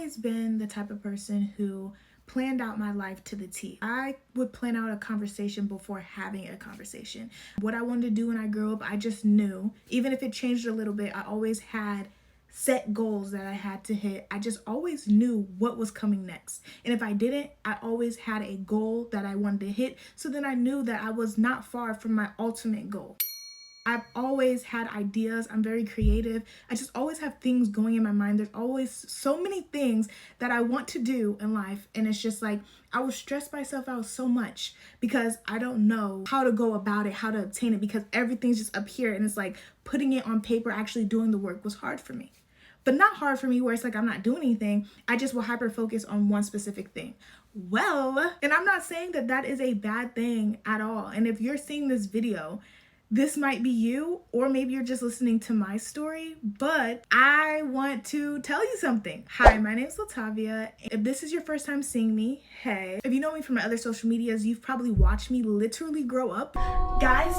always been the type of person who planned out my life to the T. I would plan out a conversation before having a conversation. What I wanted to do when I grew up, I just knew. Even if it changed a little bit, I always had set goals that I had to hit. I just always knew what was coming next. And if I didn't, I always had a goal that I wanted to hit. So then I knew that I was not far from my ultimate goal. I've always had ideas. I'm very creative. I just always have things going in my mind. There's always so many things that I want to do in life. And it's just like, I would stress myself out so much because I don't know how to go about it, how to obtain it, because everything's just up here. And it's like putting it on paper, actually doing the work was hard for me. But not hard for me where it's like I'm not doing anything. I just will hyper focus on one specific thing. Well, and I'm not saying that that is a bad thing at all. And if you're seeing this video, this might be you, or maybe you're just listening to my story, but I want to tell you something. Hi, my name is Latavia. If this is your first time seeing me, hey. If you know me from my other social medias, you've probably watched me literally grow up. Guys,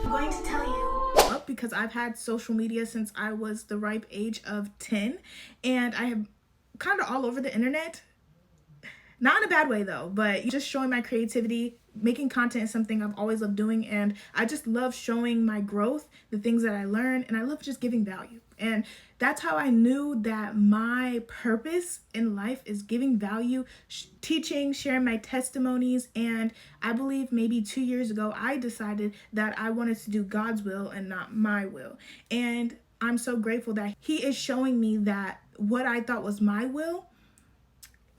I'm going to tell you because I've had social media since I was the ripe age of 10, and I have kind of all over the internet. Not in a bad way though, but just showing my creativity. Making content is something I've always loved doing, and I just love showing my growth, the things that I learn, and I love just giving value. And that's how I knew that my purpose in life is giving value, teaching, sharing my testimonies. And I believe maybe 2 years ago, I decided that I wanted to do God's will and not my will. And I'm so grateful that He is showing me that what I thought was my will,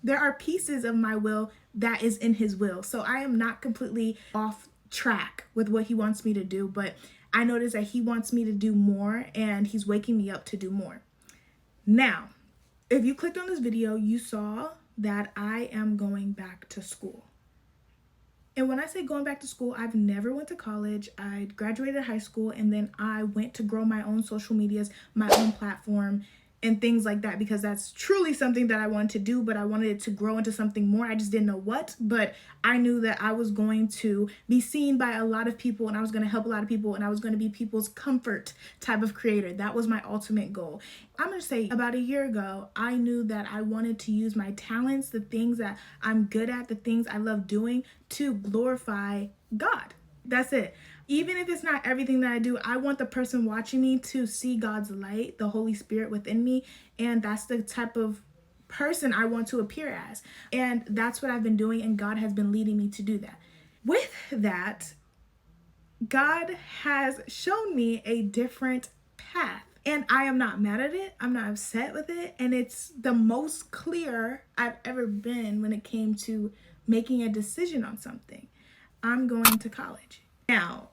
there are pieces of my will that is in His will. So I am not completely off track with what He wants me to do, but I notice that He wants me to do more, and He's waking me up to do more. Now, if you clicked on this video, you saw that I am going back to school. And when I say going back to school, I've never went to college. I graduated high school, and then I went to grow my own social medias, my own platform, and things like that, because that's truly something that I wanted to do, but I wanted it to grow into something more. I just didn't know what, but I knew that I was going to be seen by a lot of people, and I was going to help a lot of people, and I was going to be people's comfort type of creator. That was my ultimate goal. I'm going to say about a year ago, I knew that I wanted to use my talents, the things that I'm good at, the things I love doing, to glorify God. That's it. Even if it's not everything that I do, I want the person watching me to see God's light, the Holy Spirit within me. And that's the type of person I want to appear as. And that's what I've been doing, and God has been leading me to do that. With that, God has shown me a different path. And I am not mad at it. I'm not upset with it. And it's the most clear I've ever been when it came to making a decision on something. I'm going to college. Now,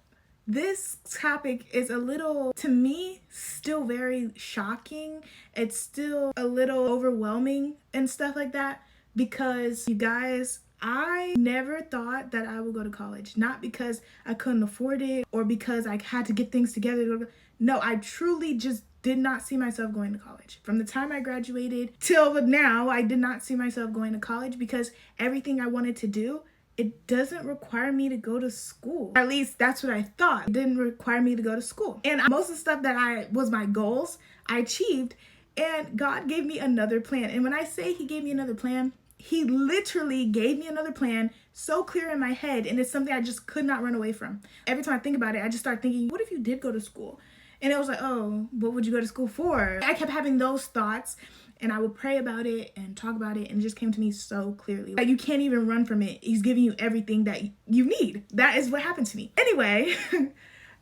this topic is a little, to me, still very shocking. It's still a little overwhelming and stuff like that, because you guys, I never thought that I would go to college. Not because I couldn't afford it or because I had to get things together. No, I truly just did not see myself going to college. From the time I graduated till now, I did not see myself going to college, because everything I wanted to do, it doesn't require me to go to school. At least that's what I thought. It didn't require me to go to school. And most of the stuff that was my goals, I achieved. And God gave me another plan. And when I say He gave me another plan, He literally gave me another plan so clear in my head. And it's something I just could not run away from. Every time I think about it, I just start thinking, what if you did go to school? And it was like, oh, what would you go to school for? I kept having those thoughts. And I would pray about it and talk about it, and it just came to me so clearly. Like, you can't even run from it. He's giving you everything that you need. That is what happened to me. Anyway,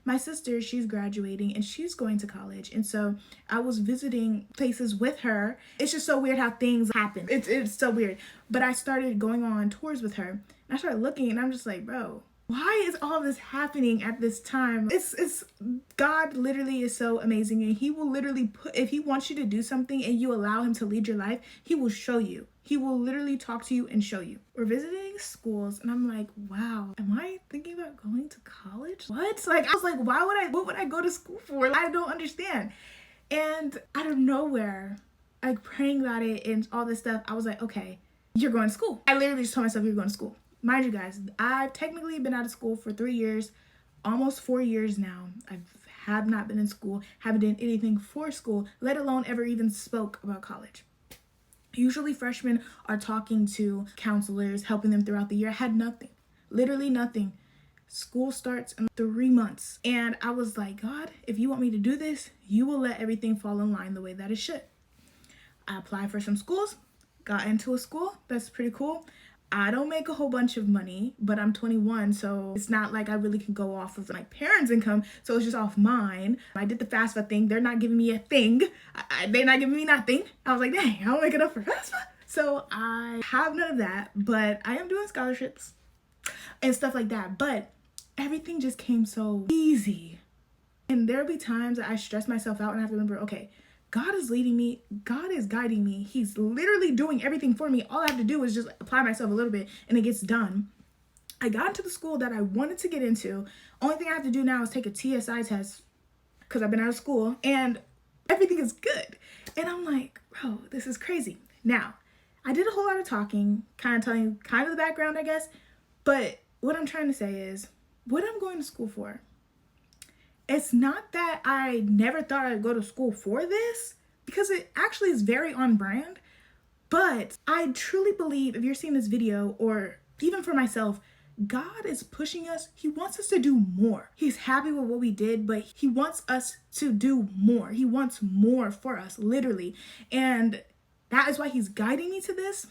my sister, she's graduating and she's going to college. And so I was visiting places with her. It's just so weird how things happen. It's so weird. But I started going on tours with her, and I started looking, and I'm just like, bro, why is all this happening at this time? It's God literally is so amazing, and He will literally if He wants you to do something and you allow Him to lead your life, He will show you. He will literally talk to you and show you. We're visiting schools, and I'm like, wow, am I thinking about going to college? What? Like, I was like, what would I go to school for? I don't understand. And out of nowhere, like praying about it and all this stuff, I was like, okay, you're going to school. I literally just told myself, you're going to school. Mind you guys, I've technically been out of school for 3 years, almost 4 years now. I've have not been in school, haven't done anything for school, let alone ever even spoke about college. Usually freshmen are talking to counselors, helping them throughout the year. I had nothing, literally nothing. School starts in 3 months. And I was like, God, if you want me to do this, you will let everything fall in line the way that it should. I applied for some schools, got into a school. That's pretty cool. I don't make a whole bunch of money, but I'm 21, so it's not like I really can go off of my parents' income, so it's just off mine. I did the FAFSA thing. They're not giving me a thing. They're not giving me nothing. I was like, dang, I don't make enough for FAFSA. So I have none of that, but I am doing scholarships and stuff like that. But everything just came so easy. And there'll be times that I stress myself out and I have to remember, okay, God is leading me. God is guiding me. He's literally doing everything for me. All I have to do is just apply myself a little bit and it gets done. I got into the school that I wanted to get into. Only thing I have to do now is take a TSI test because I've been out of school and everything is good. And I'm like, bro, this is crazy. Now, I did a whole lot of talking, kind of telling you kind of the background, I guess. But what I'm trying to say is what I'm going to school for. It's not that I never thought I'd go to school for this, because it actually is very on brand. But I truly believe if you're seeing this video, or even for myself, God is pushing us. He wants us to do more. He's happy with what we did, but he wants us to do more. He wants more for us, literally. And that is why he's guiding me to this.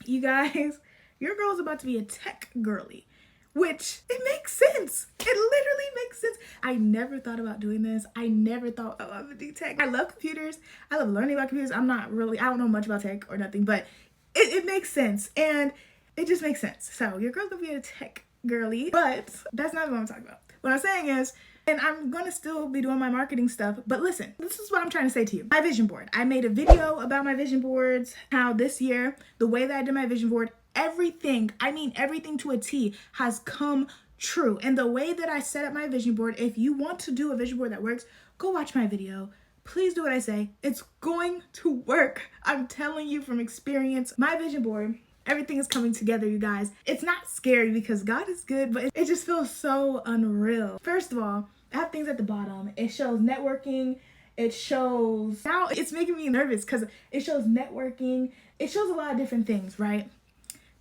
You guys, your girl's about to be a tech girly. Which, it makes sense. It literally makes sense. I never thought about doing this. I never thought, oh, I'm a do tech. I love computers. I love learning about computers. I don't know much about tech or nothing, but it makes sense. And it just makes sense. So your girl's gonna be a tech girly, but that's not what I'm talking about. What I'm saying is, and I'm gonna still be doing my marketing stuff, but listen, this is what I'm trying to say to you. My vision board. I made a video about my vision boards, how this year, the way that I did my vision board, everything, I mean everything to a T, has come true. And the way that I set up my vision board, if you want to do a vision board that works, go watch my video. Please do what I say. It's going to work. I'm telling you from experience. My vision board, everything is coming together, you guys. It's not scary because God is good, but it just feels so unreal. First of all, I have things at the bottom. It shows networking. It shows, now it's making me nervous because it shows networking. It shows a lot of different things, right?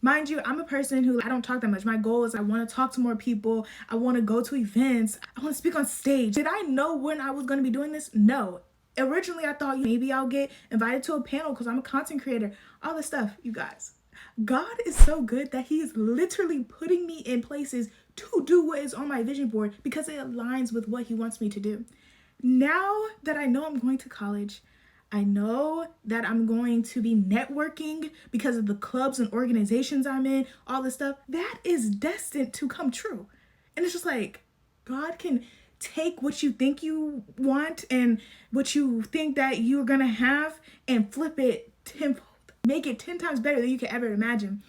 Mind you, I'm a person who I don't talk that much. My goal is I want to talk to more people. I want to go to events. I want to speak on stage. Did I know when I was going to be doing this? No. Originally, I thought maybe I'll get invited to a panel because I'm a content creator. All this stuff, you guys. God is so good that he is literally putting me in places to do what is on my vision board because it aligns with what he wants me to do. Now that I know I'm going to college, I know that I'm going to be networking because of the clubs and organizations I'm in, all this stuff, that is destined to come true. And it's just like, God can take what you think you want and what you think that you're gonna have and flip it tenfold, make it 10 times better than you could ever imagine.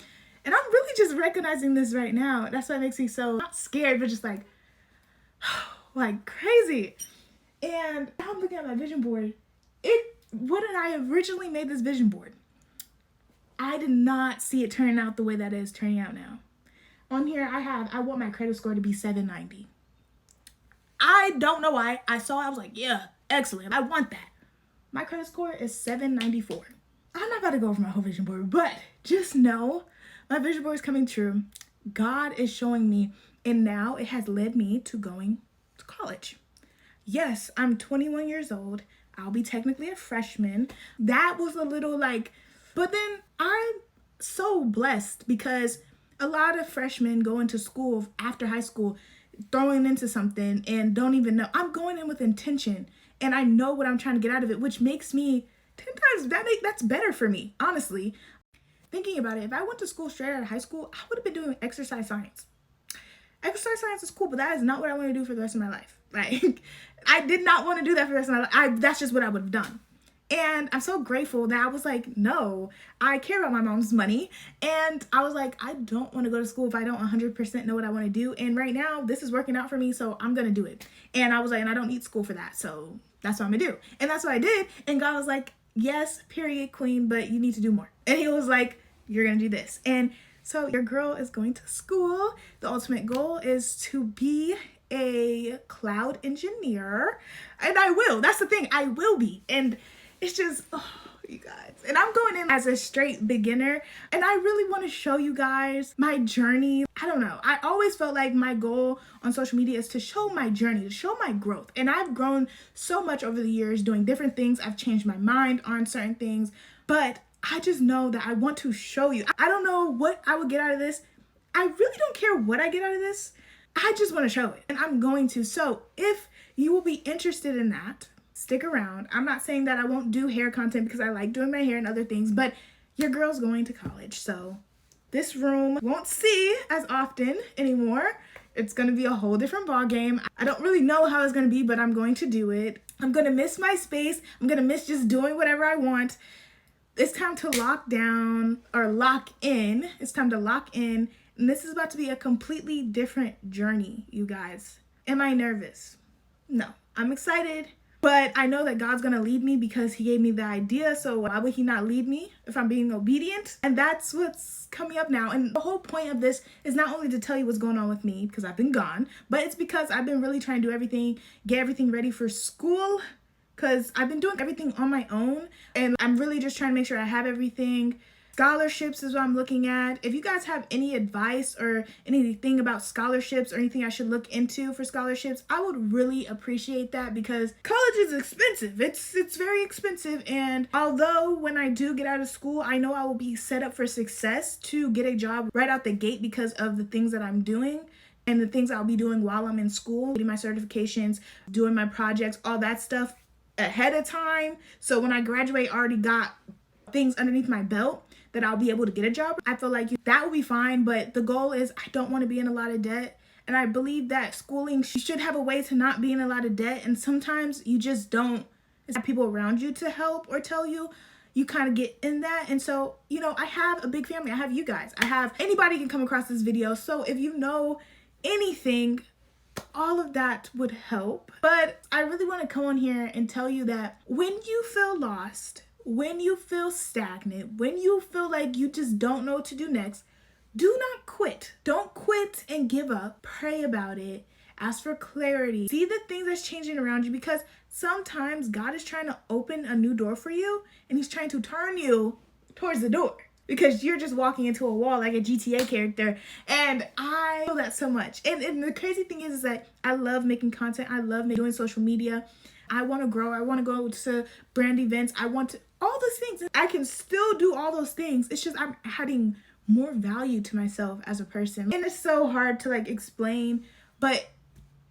And I'm really just recognizing this right now. That's why it makes me so, not scared, but just like crazy. And now I'm looking at my vision board. When I originally made this vision board, I did not see it turning out the way that it is turning out now. On here, I want my credit score to be 790. I don't know why. I was like, yeah, excellent. I want that. My credit score is 794. I'm not about to go over my whole vision board, but just know my vision board is coming true. God is showing me, and now it has led me to going to college. Yes, I'm 21 years old. I'll be technically a freshman. That was a little but then I'm so blessed because a lot of freshmen go into school after high school throwing into something and don't even know. I'm going in with intention and I know what I'm trying to get out of it, which makes me 10 times, that's better for me, honestly. Thinking about it, if I went to school straight out of high school, I would have been doing exercise science. Exercise science is cool, but that is not what I want to do for the rest of my life. I did not want to do that for the rest of my life. That's just what I would have done. And I'm so grateful that I was like, no, I care about my mom's money. And I was like, I don't want to go to school if I don't 100% know what I want to do. And right now, this is working out for me, so I'm going to do it. And I was like, and I don't need school for that, so that's what I'm going to do. And that's what I did. And God was like, yes, period, queen, but you need to do more. And he was like, you're going to do this. And so your girl is going to school. The ultimate goal is to be a cloud engineer, and I will. That's the thing, I will be. And it's just, oh, you guys. And I'm going in as a straight beginner, and I really want to show you guys my journey. I don't know. I always felt like my goal on social media is to show my journey, to show my growth. And I've grown so much over the years doing different things. I've changed my mind on certain things, but I just know that I want to show you. I don't know what I would get out of this. I really don't care what I get out of this. I just want to show it, and I'm going to. So if you will be interested in that, stick around. I'm not saying that I won't do hair content because I like doing my hair and other things, but your girl's going to college, so this room won't see as often anymore. It's gonna be a whole different ball game. I don't really know how it's gonna be, but I'm going to do it. I'm gonna miss my space. I'm gonna miss just doing whatever I want. It's time to lock down or lock in. It's time to lock in. And this is about to be a completely different journey, you guys. Am I nervous? No, I'm excited. But I know that God's gonna lead me because he gave me the idea, so why would he not lead me if I'm being obedient? And that's what's coming up now. And the whole point of this is not only to tell you what's going on with me, because I've been gone, but it's because I've been really trying to do everything, get everything ready for school, because I've been doing everything on my own, and I'm really just trying to make sure I have everything. Scholarships is what I'm looking at. If you guys have any advice or anything about scholarships or anything I should look into for scholarships, I would really appreciate that, because college is expensive. It's very expensive. And although when I do get out of school, I know I will be set up for success to get a job right out the gate because of the things that I'm doing and the things I'll be doing while I'm in school, getting my certifications, doing my projects, all that stuff ahead of time. So when I graduate, I already got things underneath my belt that I'll be able to get a job. I feel like that will be fine, but the goal is I don't want to be in a lot of debt. And I believe that schooling should have a way to not be in a lot of debt. And sometimes you just don't have people around you to help or tell you. You kind of get in that. And so, you know, I have a big family. I have you guys. I have anybody can come across this video. So if you know anything, all of that would help. But I really want to come on here and tell you that when you feel lost, when you feel stagnant, when you feel like you just don't know what to do next, do not quit. Don't quit and give up. Pray about it. Ask for clarity. See the things that's changing around you, because sometimes God is trying to open a new door for you, and he's trying to turn you towards the door because you're just walking into a wall like a GTA character. And I feel that so much. And the crazy thing is that I love making content. I love doing social media. I want to grow. I want to go to brand events. I want to, all those things. I can still do all those things. It's just I'm adding more value to myself as a person. And it's so hard to like explain, but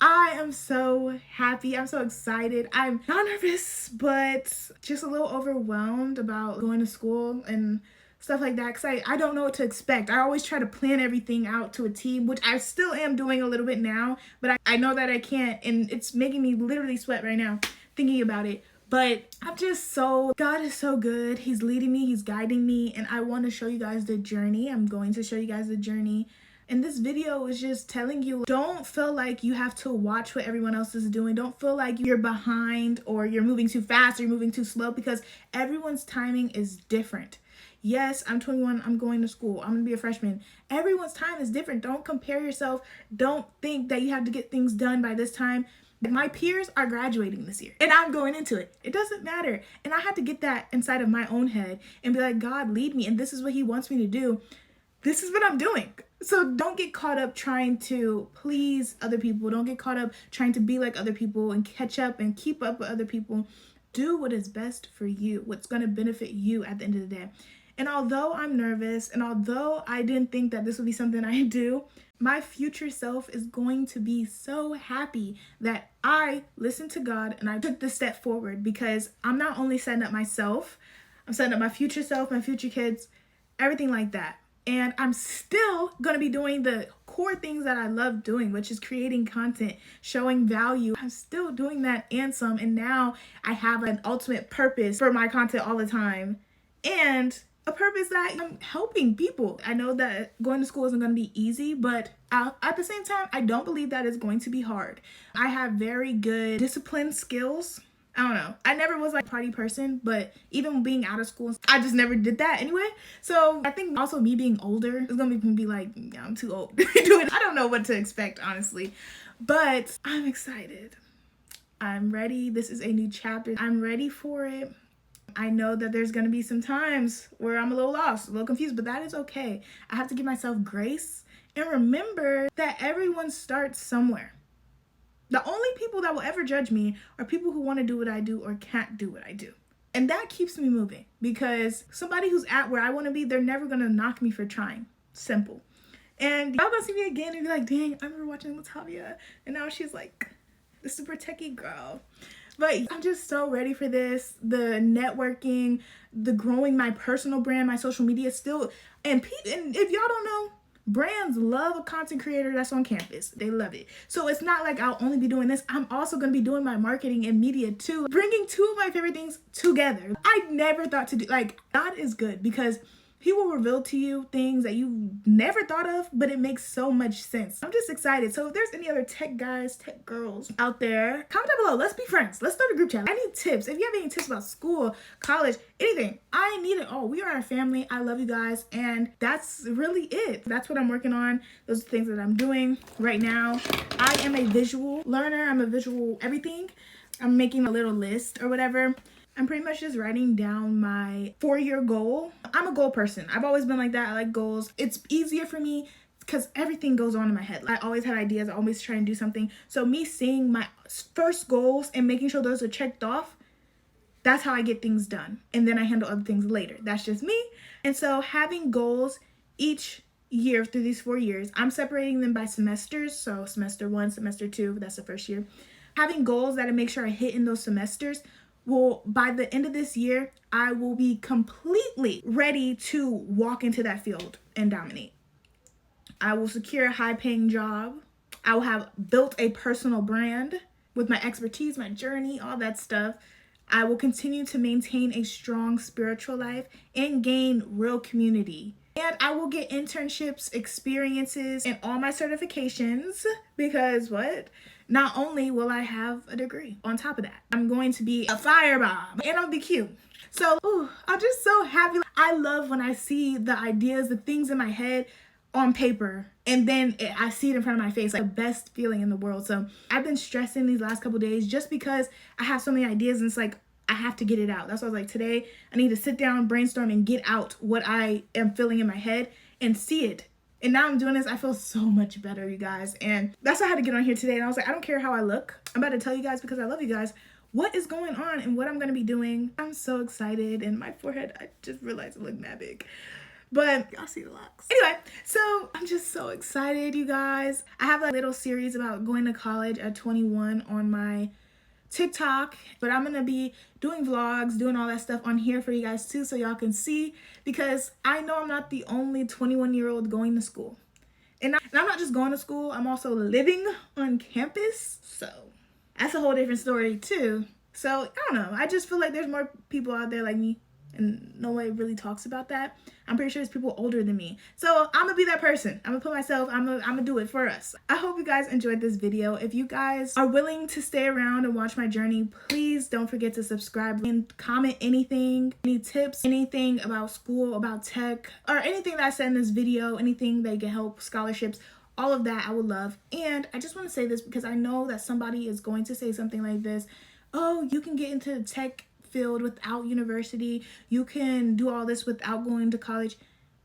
I am so happy. I'm so excited. I'm not nervous, but just a little overwhelmed about going to school and stuff like that, because I don't know what to expect. I always try to plan everything out to a T, which I still am doing a little bit now, but I know that I can't, and it's making me literally sweat right now thinking about it. But I'm just so, God is so good. He's leading me, he's guiding me, and I want to show you guys the journey. I'm going to show you guys the journey. And this video is just telling you, don't feel like you have to watch what everyone else is doing. Don't feel like you're behind or you're moving too fast or you're moving too slow, because everyone's timing is different. Yes, I'm 21, I'm going to school, I'm gonna be a freshman. Everyone's time is different. Don't compare yourself. Don't think that you have to get things done by this time. My peers are graduating this year and I'm going into it. It doesn't matter. And I had to get that inside of my own head and be like, God, lead me. And this is what he wants me to do. This is what I'm doing. So don't get caught up trying to please other people. Don't get caught up trying to be like other people and catch up and keep up with other people. Do what is best for you, what's going to benefit you at the end of the day. And although I'm nervous, and although I didn't think that this would be something I do, my future self is going to be so happy that I listened to God and I took this step forward, because I'm not only setting up myself, I'm setting up my future self, my future kids, everything like that. And I'm still going to be doing the core things that I love doing, which is creating content, showing value. I'm still doing that and some. And now I have an ultimate purpose for my content all the time. And a purpose that I'm helping people. I know that going to school isn't going to be easy, but at the same time, I don't believe that it's going to be hard. I have very good discipline skills. I don't know. I never was like a party person, but even being out of school, I just never did that anyway. So I think also me being older is going to be like, yeah, I'm too old to do it. I don't know what to expect, honestly. But I'm excited. I'm ready. This is a new chapter. I'm ready for it. I know that there's going to be some times where I'm a little lost, a little confused, but that is okay. I have to give myself grace and remember that everyone starts somewhere. The only people that will ever judge me are people who want to do what I do or can't do what I do. And that keeps me moving because somebody who's at where I want to be, they're never going to knock me for trying. Simple. And y'all gonna see me again and be like, dang, I remember watching Latavia. And now she's like the super techie girl. But I'm just so ready for this. The networking, the growing my personal brand, my social media still. And if y'all don't know, brands love a content creator that's on campus. They love it. So it's not like I'll only be doing this. I'm also going to be doing my marketing and media too. Bringing two of my favorite things together. I never thought to do, like, God is good because He will reveal to you things that you never thought of, but it makes so much sense. I'm just excited. So if there's any other tech guys, tech girls out there, comment down below. Let's be friends. Let's start a group chat. I need tips. If you have any tips about school, college, anything, I need it all. We are a family. I love you guys. And that's really it. That's what I'm working on. Those are things that I'm doing right now. I am a visual learner. I'm a visual everything. I'm making a little list or whatever. I'm pretty much just writing down my 4-year goal. I'm a goal person. I've always been like that. I like goals. It's easier for me because everything goes on in my head. I always had ideas. I always try and do something. So me seeing my first goals and making sure those are checked off, that's how I get things done. And then I handle other things later. That's just me. And so having goals each year through these 4 years, I'm separating them by semesters. So semester 1, semester 2, that's the first year. Having goals that I make sure I hit in those semesters. Well, by the end of this year, I will be completely ready to walk into that field and dominate. I will secure a high-paying job. I will have built a personal brand with my expertise, my journey, all that stuff. I will continue to maintain a strong spiritual life and gain real community. And I will get internships, experiences, and all my certifications because what? Not only will I have a degree on top of that, I'm going to be a firebomb and I'll be cute. So I'm just so happy. I love when I see the ideas, the things in my head on paper, and then I see it in front of my face, like the best feeling in the world. So I've been stressing these last couple days just because I have so many ideas and it's like, I have to get it out. That's why I was like, today I need to sit down, brainstorm, and get out what I am feeling in my head and see it. And now I'm doing this, I feel so much better, you guys. And that's why I had to get on here today. And I was like, I don't care how I look. I'm about to tell you guys because I love you guys what is going on and what I'm going to be doing. I'm so excited. And my forehead, I just realized it looked mad big. But y'all see the locks. Anyway, so I'm just so excited, you guys. I have a little series about going to college at 21 on my TikTok, but I'm gonna be doing vlogs, doing all that stuff on here for you guys too, so y'all can see, because I know I'm not the only 21-year-old going to school. And I'm not just going to school, I'm also living on campus, so that's a whole different story too. So I don't know, I just feel like there's more people out there like me, and no one really talks about that. I'm pretty sure there's people older than me. So I'm gonna be that person. I'm gonna put myself, I'm gonna do it for us. I hope you guys enjoyed this video. If you guys are willing to stay around and watch my journey, please don't forget to subscribe and comment anything, any tips, anything about school, about tech, or anything that I said in this video, anything that can help, scholarships, all of that I would love. And I just want to say this because I know that somebody is going to say something like this. Oh, you can get into the tech field without university, you can do all this without going to college.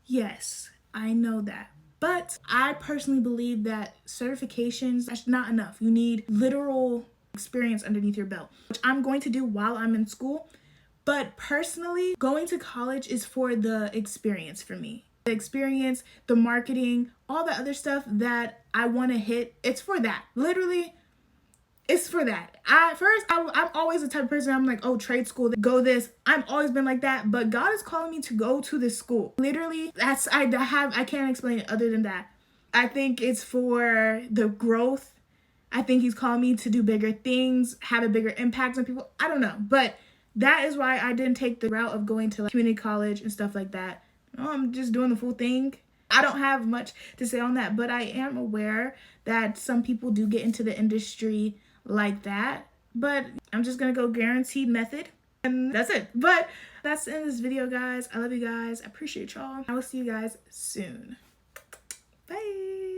Yes, I know that, but I personally believe that certifications, that's not enough. You need literal experience underneath your belt, which I'm going to do while I'm in school. But personally, going to college is for the experience for me. The experience, the marketing, all the other stuff that I want to hit, it's for that. Literally, it's for that. I'm always the type of person, I'm like, oh, trade school, go this. I've always been like that, but God is calling me to go to this school. Literally, I can't explain it other than that. I think it's for the growth. I think He's calling me to do bigger things, have a bigger impact on people. I don't know, but that is why I didn't take the route of going to like community college and stuff like that. I'm just doing the full thing. I don't have much to say on that, but I am aware that some people do get into the industry like that, but I'm just gonna go guaranteed method, and that's it. But that's the end of this video, guys. I love you guys. I appreciate y'all. I will see you guys soon. Bye.